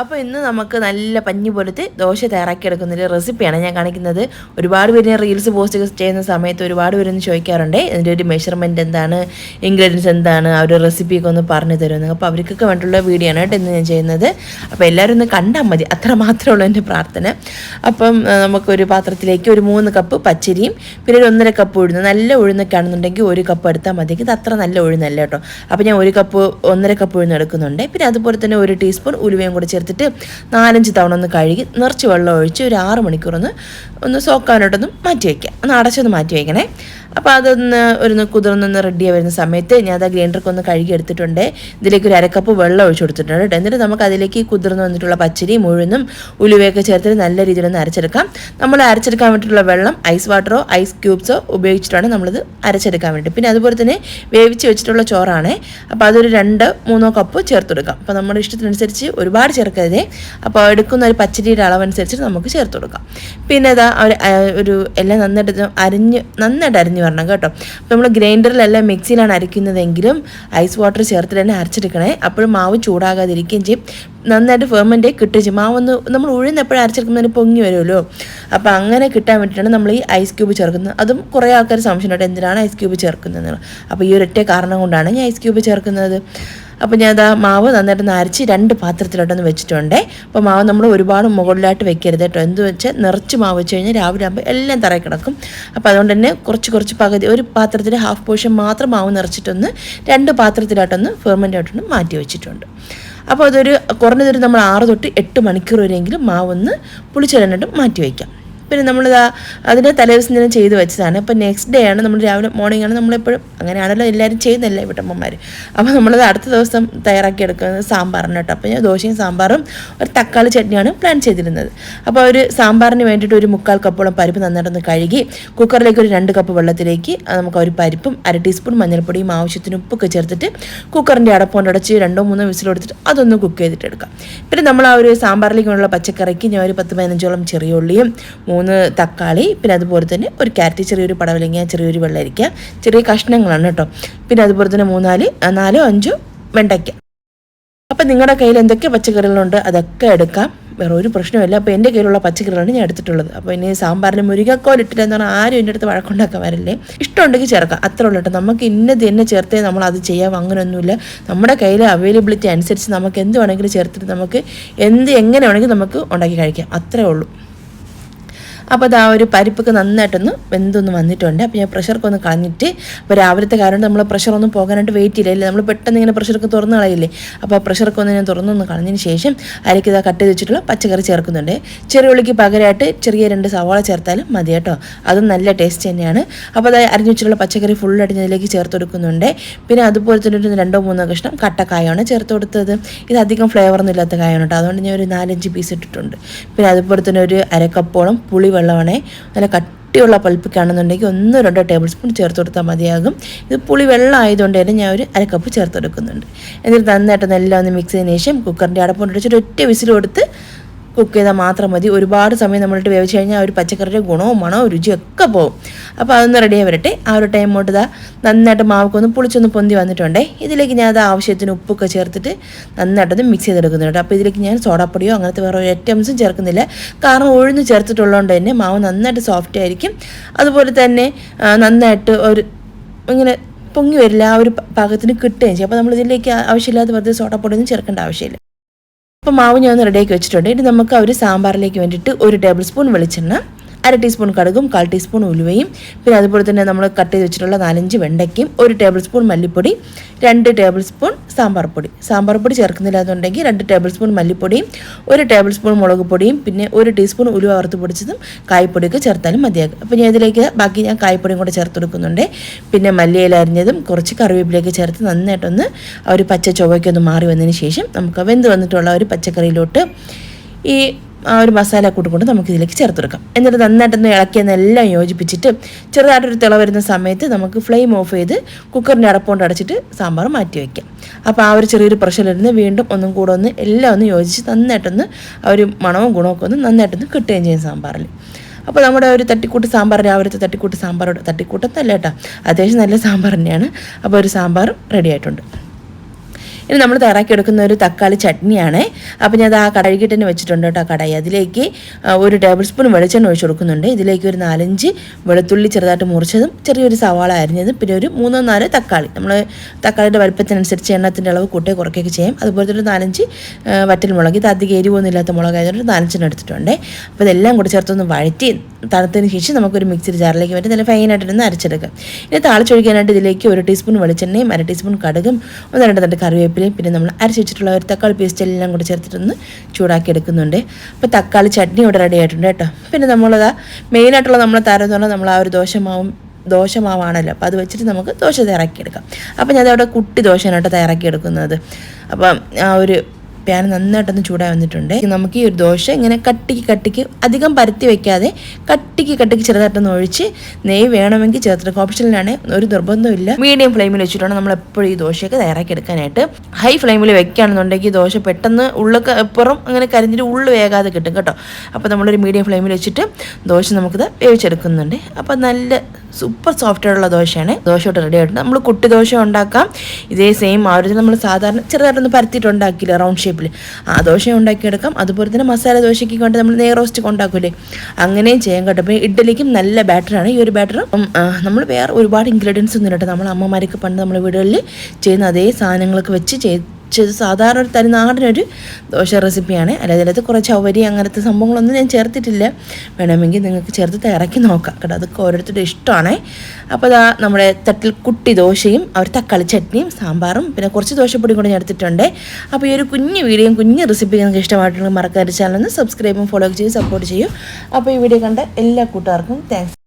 അപ്പോൾ ഇന്ന് നമുക്ക് നല്ല പഞ്ഞി പോലത്തെ ദോശ തയ്യാറാക്കിയെടുക്കുന്നൊരു റെസിപ്പിയാണ് ഞാൻ കാണിക്കുന്നത്. ഒരുപാട് പേര് ഞാൻ റീൽസ് പോസ്റ്റ് ചെയ്യുന്ന സമയത്ത് ഒരുപാട് പേരൊന്ന് ചോദിക്കാറുണ്ട് ഇതിൻ്റെ ഒരു മെഷർമെൻറ്റ് എന്താണ്, ഇൻഗ്രീഡിയൻസ് എന്താണ്, ആ ഒരു റെസിപ്പിയൊക്കെ ഒന്ന് പറഞ്ഞു തരുമെന്ന്. അപ്പോൾ അവർക്കൊക്കെ വേണ്ടിയുള്ള വീഡിയോ ആണ് കേട്ടോ ഇന്ന് ഞാൻ ചെയ്യുന്നത്. അപ്പോൾ എല്ലാവരും ഒന്ന് കണ്ടാൽ മതി, അത്ര മാത്രമേ ഉള്ളൂ എൻ്റെ പ്രാർത്ഥന. അപ്പം നമുക്കൊരു പാത്രത്തിലേക്ക് ഒരു 3 കപ്പ് പച്ചരിയും പിന്നെ ഒരു 1.5 കപ്പ് ഉഴുന്ന്, നല്ല ഉഴുന്നൊക്കെ ആണെന്നുണ്ടെങ്കിൽ 1 കപ്പ് എടുത്താൽ മതി. ഇത് അത്ര നല്ല ഉഴുന്നല്ല കേട്ടോ. അപ്പോൾ ഞാൻ 1.5 കപ്പ് ഉഴുന്ന് എടുക്കുന്നുണ്ട്. പിന്നെ അതുപോലെ തന്നെ 1 ടീസ്പൂൺ ഉലുവയും കൂടി ചേർത്തിട്ട് 4-5 തവണ ഒന്ന് കഴുകി നിറച്ച് വെള്ളം ഒഴിച്ച് ഒരു 6 മണിക്കൂർ ഒന്ന് സോക്കാനായിട്ടൊന്ന് മാറ്റി വയ്ക്കുക, ഒന്ന് അടച്ചൊന്ന് മാറ്റി വയ്ക്കണേ. അപ്പോൾ അതൊന്ന് കുതിർന്നൊന്ന് റെഡിയായി വരുന്ന സമയത്ത് ഞാൻ അത് ഗ്രൈൻഡർക്ക് ഒന്ന് കഴുകി എടുത്തിട്ടുണ്ട്. ഇതിലേക്ക് ഒരു 1/2 കപ്പ് വെള്ളം ഒഴിച്ച് കൊടുത്തിട്ടുണ്ട് കേട്ടോ. എന്നിട്ട് നമുക്ക് അതിലേക്ക് കുതിർന്ന് വന്നിട്ടുള്ള പച്ചരി മുഴുവനും ഉലുവയൊക്കെ ചേർത്തിട്ട് നല്ല രീതിയിലൊന്ന് അരച്ചെടുക്കാം. നമ്മൾ അരച്ചെടുക്കാൻ വേണ്ടിയിട്ടുള്ള വെള്ളം ഐസ് വാട്ടറോ ഐസ് ക്യൂബ്സോ ഉപയോഗിച്ചിട്ടാണ് നമ്മളിത് അരച്ചെടുക്കാൻ വേണ്ടി. പിന്നെ അതുപോലെ തന്നെ വേവിച്ച് വെച്ചിട്ടുള്ള ചോറാണ്. അപ്പോൾ അതൊരു 2-3 കപ്പ് ചേർത്ത് കൊടുക്കാം. അപ്പോൾ നമ്മുടെ ഇഷ്ടത്തിനനുസരിച്ച് ഒരുപാട് ചേർക്കരുതേ. അപ്പോൾ എടുക്കുന്ന ഒരു പച്ചരിയുടെ അളവനുസരിച്ചിട്ട് നമുക്ക് ചേർത്ത് കൊടുക്കാം. പിന്നെ അതാ ഒരു എല്ലാം നന്നായിട്ട് അരിഞ്ഞ് വരണം കേട്ടോ. അപ്പോൾ നമ്മൾ ഗ്രൈൻഡറിലല്ല മിക്സിയിലാണ് അരയ്ക്കുന്നതെങ്കിലും ഐസ് വാട്ടർ ചേർത്തിട്ട് തന്നെ അരച്ചെടുക്കണേ. അപ്പോഴും മാവ് ചൂടാകാതിരിക്കുകയും ചെയ്യും, നന്നായിട്ട് ഫെർമെൻ്റ് കിട്ടുകയും ചെയ്യും. മാവൊന്ന് നമ്മൾ ഉഴുന്നെപ്പോഴും അരച്ചെടുക്കുന്നതിന് പൊങ്ങി വരുമല്ലോ. അപ്പോൾ അങ്ങനെ കിട്ടാൻ വേണ്ടിയിട്ടാണ് നമ്മൾ ഈ ഐസ് ക്യൂബ് ചേർക്കുന്നത്. അതും കുറേ ആൾക്കാർ സംശയമുണ്ട് എന്തിനാണ് ഐസ് ക്യൂബ് ചേർക്കുന്നത്. അപ്പോൾ ഈ ഒരൊറ്റ കാരണം കൊണ്ടാണ് ഞാൻ ഐസ് ക്യൂബ് ചേർക്കുന്നത്. അപ്പോൾ ഞാൻ ആ മാവ് നന്നായിട്ട് അരച്ച് 2 പാത്രത്തിലോട്ടൊന്ന് വെച്ചിട്ടുണ്ട്. അപ്പോൾ മാവ് നമ്മൾ ഒരുപാട് മുകളിലായിട്ട് വെക്കരുത് കേട്ടോ. എന്ത് വെച്ചാൽ നിറച്ച് മാവ് വെച്ച് കഴിഞ്ഞാൽ രാവിലെ ആകുമ്പോൾ എല്ലാം തറയിൽ കിടക്കും. അപ്പോൾ അതുകൊണ്ട് തന്നെ കുറച്ച് പകുതി ഒരു പാത്രത്തിൽ ഹാഫ് പോർഷൻ മാത്രം മാവ് നിറച്ചിട്ടൊന്ന് 2 പാത്രത്തിലോട്ടൊന്ന് ഫെർമെൻ്റ് ആയിട്ടൊന്ന് മാറ്റി വെച്ചിട്ടുണ്ട്. അപ്പോൾ അതൊരു കുറഞ്ഞതൊരു നമ്മൾ 6 തൊട്ട് 8 മണിക്കൂർ വരെയെങ്കിലും മാവൊന്ന് പുളിച്ചിടാനായിട്ട് മാറ്റി വയ്ക്കാം. പിന്നെ നമ്മളിതാ അതിൻ്റെ തലേദിവസം തന്നെ ചെയ്ത് വെച്ചതാണ്. അപ്പോൾ നെക്സ്റ്റ് ഡേ ആണ്, നമ്മൾ രാവിലെ മോർണിംഗ് ആണ് നമ്മളെപ്പോഴും അങ്ങനെയാണല്ലോ എല്ലാവരും ചെയ്യുന്നില്ല വീട്ടമ്മമാർ. അപ്പോൾ നമ്മളത് അടുത്ത ദിവസം തയ്യാറാക്കി എടുക്കുന്നത് സാമ്പാറിന് കേട്ടോ. അപ്പോൾ ഞാൻ ദോശയും സാമ്പാറും ഒരു തക്കാളി ചട്നിയാണ് പ്ലാൻ ചെയ്തിരുന്നത്. അപ്പോൾ ഒരു സാമ്പാറിന് വേണ്ടിയിട്ട് ഒരു 3/4 കപ്പോളം പരിപ്പ് നന്നായിട്ടൊന്ന് കഴുകി കുക്കറിലേക്ക് ഒരു 2 കപ്പ് വെള്ളത്തിലേക്ക് നമുക്ക് ഒരു പരിപ്പും 1/2 ടീസ്പൂൺ മഞ്ഞൾപ്പൊടിയും ആവശ്യത്തിന് ഉപ്പൊക്കെ ചേർത്തിട്ട് കുക്കറിൻ്റെ അടപ്പുകൊണ്ട് അടച്ച് 2-3 വിസിൽ കൊടുത്തിട്ട് അതൊന്ന് കുക്ക് ചെയ്തിട്ടെടുക്കാം. പിന്നെ നമ്മൾ ആ ഒരു സാമ്പാറിലേക്കുള്ള പച്ചക്കറിക്ക് ഞാൻ ഒരു 10-15ഓളം ചെറിയ ഉള്ളിയും 3 തക്കാളി, പിന്നെ അതുപോലെ തന്നെ ഒരു ക്യാരറ്റ്, ചെറിയൊരു പടവലങ്ങ, ചെറിയൊരു വെള്ളരിക്ക, ചെറിയ കഷ്ണങ്ങളാണ് കേട്ടോ. പിന്നെ അതുപോലെ തന്നെ 4-5 വെണ്ടയ്ക്ക. അപ്പം നിങ്ങളുടെ കയ്യിൽ എന്തൊക്കെ പച്ചക്കറികളുണ്ട് അതൊക്കെ എടുക്കാം, വേറെ ഒരു പ്രശ്നമില്ല. അപ്പോൾ എൻ്റെ കയ്യിലുള്ള പച്ചക്കറികളാണ് ഞാൻ എടുത്തിട്ടുള്ളത്. അപ്പോൾ ഇനി സാമ്പാറിന് മുരിങ്ങക്കോൽ ഇട്ടിട്ടെന്ന് പറഞ്ഞാൽ ആരും എൻ്റെ അടുത്ത് വഴക്കുണ്ടാക്കാൻ വരില്ലേ. ഇഷ്ടമുണ്ടെങ്കിൽ ചേർക്കാം, അത്ര ഉള്ളൂ കേട്ടോ. നമുക്ക് ഇന്നത് തന്നെ ചേർത്തേ നമ്മൾ അത് ചെയ്യാം, അങ്ങനെയൊന്നുമില്ല. നമ്മുടെ കയ്യിൽ അവൈലബിലിറ്റി അനുസരിച്ച് നമുക്ക് എന്ത് വേണമെങ്കിലും ചേർത്തിട്ട് നമുക്ക് എങ്ങനെ വേണമെങ്കിലും നമുക്ക് ഉണ്ടാക്കി കഴിക്കാം, അത്രേ ഉള്ളൂ. അപ്പോൾ അത് ആ ഒരു പരിപ്പൊക്കെ നന്നായിട്ടൊന്ന് വെന്തൊന്ന് വന്നിട്ടുണ്ട്. അപ്പോൾ ഞാൻ പ്രഷറൊക്കെ ഒന്ന് കളഞ്ഞിട്ട്, അപ്പോൾ രാവിലത്തെ കാരണം നമ്മൾ പ്രഷറൊന്നും പോകാനായിട്ട് വെയിറ്റ് ചെയ്യില്ല, നമ്മൾ പെട്ടെന്ന് ഇങ്ങനെ പ്രഷറൊക്കെ തുറന്ന് കളയില്ലേ. അപ്പോൾ പ്രഷറൊക്കെ ഒന്ന് ഞാൻ തുറന്നൊന്ന് കളഞ്ഞതിന് ശേഷം അതിലേക്ക് ഇതാ കട്ട് ചെയ്ത് വെച്ചിട്ടുള്ള പച്ചക്കറി ചേർക്കുന്നുണ്ട്. ചെറിയ ഉള്ളിക്ക് പകരമായിട്ട് ചെറിയ 2 സവാള ചേർത്താലും മതി കേട്ടോ, അതും നല്ല ടേസ്റ്റ് തന്നെയാണ്. അപ്പോൾ അത് അരിഞ്ഞു വെച്ചിട്ടുള്ള പച്ചക്കറി ഫുള്ളായിട്ട് ഇതിലേക്ക് ചേർത്ത് കൊടുക്കുന്നുണ്ട്. പിന്നെ അതുപോലെ തന്നെ ഒരു 2-3 കഷ്ണം കട്ടക്കായാണ് ചേർത്ത് കൊടുത്തത്. ഇത് അധികം ഫ്ലേവറൊന്നും ഇല്ലാത്ത കായാണ് കേട്ടോ, അതുകൊണ്ട് ഞാൻ ഒരു 4-5 പീസ് ഇട്ടിട്ടുണ്ട്. പിന്നെ അതുപോലെ തന്നെ ഒരു 1/2 കപ്പോളം പുളി വെള്ളമാണേ, നല്ല കട്ടിയുള്ള പൾപ്പൊക്കെ ആണെന്നുണ്ടെങ്കിൽ 1-2 ടേബിൾ സ്പൂൺ ചേർത്ത് കൊടുത്താൽ മതിയാകും. ഇത് പുളി വെള്ളം ആയതുകൊണ്ട് തന്നെ ഞാൻ ഒരു 1/2 കപ്പ് ചേർത്ത് കൊടുക്കുന്നുണ്ട്. എന്നിട്ട് നന്നായിട്ട് എല്ലാം ഒന്ന് മിക്സ് ചെയ്തതിന് ശേഷം കുക്കറിൻ്റെ അടപ്പുകൊണ്ട് വെച്ചിട്ട് ഒറ്റ വിസിൽ കൊടുത്ത് കുക്ക് ചെയ്താൽ മാത്രം മതി. ഒരുപാട് സമയം നമ്മളിട്ട് വേവിച്ച് കഴിഞ്ഞാൽ ആ ഒരു പച്ചക്കറിയുടെ ഗുണവും മണവും രുചിയും ഒക്കെ പോകും. അപ്പോൾ അതൊന്ന് റെഡിയായി വരട്ടെ. ആ ഒരു ടൈം കൊണ്ട് നന്നായിട്ട് മാവൊക്കെ പൊളിച്ചൊന്ന് പൊന്തി വന്നിട്ടുണ്ടേ. ഇതിലേക്ക് ഞാൻ അത് ആവശ്യത്തിന് ഉപ്പൊക്കെ ചേർത്തിട്ട് നന്നായിട്ടൊന്ന് മിക്സ് ചെയ്തെടുക്കുന്നുണ്ട്. അപ്പോൾ ഇതിലേക്ക് ഞാൻ സോഡാപ്പൊടിയോ അങ്ങനത്തെ വേറെ ഒരു ഐറ്റംസും ചേർക്കുന്നില്ല, കാരണം ഉഴുന്ന് ചേർത്തിട്ടുള്ളതുകൊണ്ട് തന്നെ മാവ് നന്നായിട്ട് സോഫ്റ്റ് ആയിരിക്കും. അതുപോലെ തന്നെ നന്നായിട്ട് ഇങ്ങനെ പൊങ്ങി വരില്ല, ആ ഒരു പാകത്തിന് കിട്ടുകയും ചെയ്യും. അപ്പോൾ നമ്മൾ ഇതിലേക്ക് ആവശ്യമില്ലാത്ത വെറുതെ സോഡാപ്പൊടിയൊന്നും ചേർക്കേണ്ട ആവശ്യമില്ല. അപ്പോൾ മാവ് ഞാൻ ഒന്ന് റെഡിയാക്കി വെച്ചിട്ടുണ്ട്. ഇനി നമുക്ക് ആ ഒരു സാമ്പാറിലേക്ക് വേണ്ടിയിട്ട് 1 ടേബിൾ സ്പൂൺ വെളിച്ചെണ്ണ, 1/2 ടീസ്പൂൺ കടുകും, 1/4 ടീസ്പൂൺ ഉലുവയും, പിന്നെ അതുപോലെ തന്നെ നമ്മൾ കട്ട് ചെയ്ത് വെച്ചിട്ടുള്ള 4-5 വെണ്ടയ്ക്കും, 1 ടേബിൾ സ്പൂൺ മല്ലിപ്പൊടി, 2 ടേബിൾ സ്പൂൺ സാമ്പാർ പൊടി ചേർക്കുന്നില്ല എന്നുണ്ടെങ്കിൽ 2 ടേബിൾ സ്പൂൺ മല്ലിപ്പൊടിയും 1 ടേബിൾ സ്പൂൺ മുളക് പൊടിയും പിന്നെ 1 ടീസ്പൂൺ ഉലുവ വറുത്ത് പൊടിച്ചതും കായ്പ്പൊടിയൊക്കെ ചേർത്താലും മതിയാകും. അപ്പോൾ ഞാൻ ഇതിലേക്ക് ബാക്കി ഞാൻ കായ്പ്പൊടിയും കൂടെ ചേർത്ത് കൊടുക്കുന്നുണ്ട്. പിന്നെ മല്ലിയില അരിഞ്ഞതും കുറച്ച് കറിവേപ്പിലേക്ക് ചേർത്ത് നന്നായിട്ടൊന്ന് ആ ഒരു പച്ച ചുവയ്ക്കൊന്ന് മാറി വന്നതിന് ശേഷം നമുക്ക് വെന്ത് വന്നിട്ടുള്ള ഒരു പച്ചക്കറിയിലോട്ട് ഈ ആ ഒരു മസാല കൂട്ടുകൊണ്ട് നമുക്കിതിലേക്ക് ചേർത്ത് കൊടുക്കാം. എന്നിട്ട് നന്നായിട്ടൊന്ന് ഇളക്കിയെന്നെല്ലാം യോജിപ്പിച്ചിട്ട് ചെറുതായിട്ടൊരു തിള വരുന്ന സമയത്ത് നമുക്ക് ഫ്ലെയിം ഓഫ് ചെയ്ത് കുക്കറിൻ്റെ അടപ്പുകൊണ്ട് അടച്ചിട്ട് സാമ്പാർ മാറ്റി വയ്ക്കാം. അപ്പോൾ ആ ഒരു ചെറിയൊരു പ്രഷറിലിരുന്ന് വീണ്ടും ഒന്നും കൂടെ എല്ലാം ഒന്ന് യോജിച്ച് നന്നായിട്ടൊന്ന് ആ ഒരു മണവും ഗുണമൊക്കെ നന്നായിട്ടൊന്ന് കിട്ടുകയും ചെയ്യും സാമ്പാറിൽ. അപ്പോൾ നമ്മുടെ ഒരു തട്ടിക്കൂട്ട് സാമ്പാർ, രാവിലത്തെ തട്ടിക്കൂട്ട് സാമ്പാറോട്, തട്ടിക്കൂട്ടത്തല്ല കേട്ടോ, അത്യാവശ്യം നല്ല സാമ്പാർ തന്നെയാണ്. അപ്പോൾ ഒരു സാമ്പാർ റെഡി ആയിട്ടുണ്ട്. ഇനി നമ്മൾ തയ്യാറാക്കിയെടുക്കുന്ന ഒരു തക്കാളി ചട്നിയാണ്. അപ്പോൾ ഞാൻ അത് ആ കഴുകിയിട്ട് തന്നെ വെച്ചിട്ടുണ്ട് കേട്ടോ കടായി. അതിലേക്ക് 1 ടേബിൾ സ്പൂൺ വെളിച്ചെണ്ണ ഒഴിച്ച് കൊടുക്കുന്നുണ്ട്. ഇതിലേക്ക് ഒരു 4-5 വെളുത്തുള്ളി ചെറുതായിട്ട് മുറിച്ചതും ചെറിയൊരു സവാള അരിഞ്ഞതും പിന്നെ ഒരു 3-4 തക്കാളി. നമ്മൾ തക്കാളിയുടെ വലുപ്പത്തിനനുസരിച്ച് എണ്ണത്തിൻ്റെ അളവ് കൂട്ടുകയോ കുറയ്ക്കുകയൊക്കെ ചെയ്യും. അതുപോലെ തന്നെ 4-5 വറ്റൽമുളക്. ഇത് അധികം എരിവൊന്നും ഇല്ലാത്ത മുളകായതുകൊണ്ട് 4-5 എടുത്തിട്ടുണ്ട്. അപ്പോൾ ഇതെല്ലാം കൂടി ചേർത്തൊന്ന് വഴറ്റി തണുത്തതിന് ശേഷം നമുക്കൊരു മിക്സിയുടെ ജാറിലേക്ക് വേണ്ടി നല്ല ഫൈനായിട്ടൊന്ന് അരച്ചെടുക്കാം. ഇനി താളിച്ചൊഴിക്കാനായിട്ട് ഇതിലേക്ക് 1 ടീസ്പൂൺ വെളിച്ചെണ്ണയും 1 ടീസ്പൂൺ കടുകും 1-2 തണ്ട് കറിവേപ്പിലയും പിന്നെ നമ്മൾ അരച്ച് വെച്ചിട്ടുള്ള ഒരു തക്കാളി പേസ്റ്റ് എല്ലാം കൂടി ചേർത്തിട്ടൊന്ന് ചൂടാക്കി എടുക്കുന്നുണ്ട്. അപ്പോൾ തക്കാളി ചട്നി ഇവിടെ റെഡി ആയിട്ടുണ്ട് കേട്ടോ. പിന്നെ നമ്മളത് മെയിനായിട്ടുള്ള നമ്മളെ താരം എന്ന് പറഞ്ഞാൽ നമ്മൾ ആ ഒരു ദോശമാവാണല്ലോ. അപ്പോൾ അത് വെച്ചിട്ട് നമുക്ക് ദോശ തയ്യാറാക്കിയെടുക്കാം. അപ്പോൾ ഞാൻ അവിടെ കുട്ടി ദോശയാണ് കേട്ടോ തയ്യാറാക്കിയെടുക്കുന്നത്. അപ്പം ആ ഒരു പാൻ നന്നായിട്ടൊന്ന് ചൂടായി വന്നിട്ടുണ്ട്. നമുക്ക് ഈ ഒരു ദോശ ഇങ്ങനെ കട്ടിക്ക് അധികം പരത്തി വെക്കാതെ കട്ടിക്ക് ചെറുതായിട്ടൊന്ന് ഒഴിച്ച് നെയ്യ് വേണമെങ്കിൽ ചേർത്തിട്ട് ഓപ്ഷനിലാണ്, ഒരു നിർബന്ധമില്ല. മീഡിയം ഫ്ലെയിമിൽ വെച്ചിട്ടാണ് നമ്മൾ എപ്പോഴും ഈ ദോശയൊക്കെ തയ്യാറാക്കി എടുക്കാനായിട്ട്. ഹൈ ഫ്ലെയിമിൽ വെക്കുകയാണെന്നുണ്ടെങ്കിൽ ദോശ പെട്ടെന്ന് ഉള്ളൊക്കെ എപ്പുറം അങ്ങനെ കരിഞ്ഞിട്ട് ഉള്ളു വേകാതെ കിട്ടും കേട്ടോ. അപ്പോൾ നമ്മളൊരു മീഡിയം ഫ്ലെയിമിൽ വെച്ചിട്ട് ദോശ നമുക്കിത് വേവിച്ചെടുക്കുന്നുണ്ട്. അപ്പോൾ നല്ല സൂപ്പർ സോഫ്റ്റായിട്ടുള്ള ദോശയാണ്. ദോശയോട്ട് റെഡി ആയിട്ടുണ്ട്. നമ്മൾ കുട്ടി ദോശ ഉണ്ടാക്കാം. ഇതേ സെയിം ആ ഒരു നമ്മൾ സാധാരണ ചെറുതായിട്ടൊന്ന് പരത്തിയിട്ട് ഉണ്ടാക്കില്ല റൗണ്ട് ഷേപ്പിൽ, ആ ദോശ ഉണ്ടാക്കിയെടുക്കാം. അതുപോലെ തന്നെ മസാല ദോശയ്ക്ക് കൊണ്ട് നമ്മൾ നെയ് റോസ്റ്റ് ഉണ്ടാക്കൂലേ, അങ്ങനെയും ചെയ്യാൻ കേട്ടോ. അപ്പോൾ ഇഡ്ഡലിക്കും നല്ല ബാറ്ററാണ് ഈ ഒരു ബാറ്റർ. നമ്മൾ വേറെ ഒരുപാട് ഇൻഗ്രീഡിയൻസ് ഒന്നും ഇല്ല. നമ്മൾ അമ്മമാരൊക്കെ പണ്ട് നമ്മൾ വീടുകളിൽ ചെയ്യുന്ന അതേ സാധനങ്ങളൊക്കെ വെച്ച് സാധാരണ ഒരു തനിനാടനൊരു ദോശ റെസിപ്പിയാണ്. അല്ലാതെ അതിനകത്ത് കുറച്ച് ചവരി അങ്ങനത്തെ സംഭവങ്ങളൊന്നും ഞാൻ ചേർത്തിട്ടില്ല. വേണമെങ്കിൽ നിങ്ങൾക്ക് ചേർത്ത് തയ്യാറാക്കി നോക്കാം കേട്ടോ. അതൊക്കെ ഓരോരുത്തരുടെ ഇഷ്ടമാണ്. അപ്പോൾ അതാ നമ്മുടെ തട്ടിൽ കുട്ടി ദോശയും ഒരു തക്കാളി ചട്നിയും സാമ്പാറും പിന്നെ കുറച്ച് ദോശപ്പൊടി കൂടെ ഞാൻ എടുത്തിട്ടുണ്ട്. അപ്പോൾ ഈ ഒരു കുഞ്ഞു വീഡിയോയും കുഞ്ഞു റെസിപ്പി നിങ്ങൾക്ക് ഇഷ്ടമായിട്ടുണ്ടെങ്കിൽ മറക്കാതെ ചാനലൊന്ന് സബ്സ്ക്രൈബും ഫോളോ ചെയ്ത് സപ്പോർട്ട് ചെയ്യും. അപ്പോൾ ഈ വീഡിയോ കണ്ട എല്ലാ കൂട്ടുകാർക്കും താങ്ക്സ്.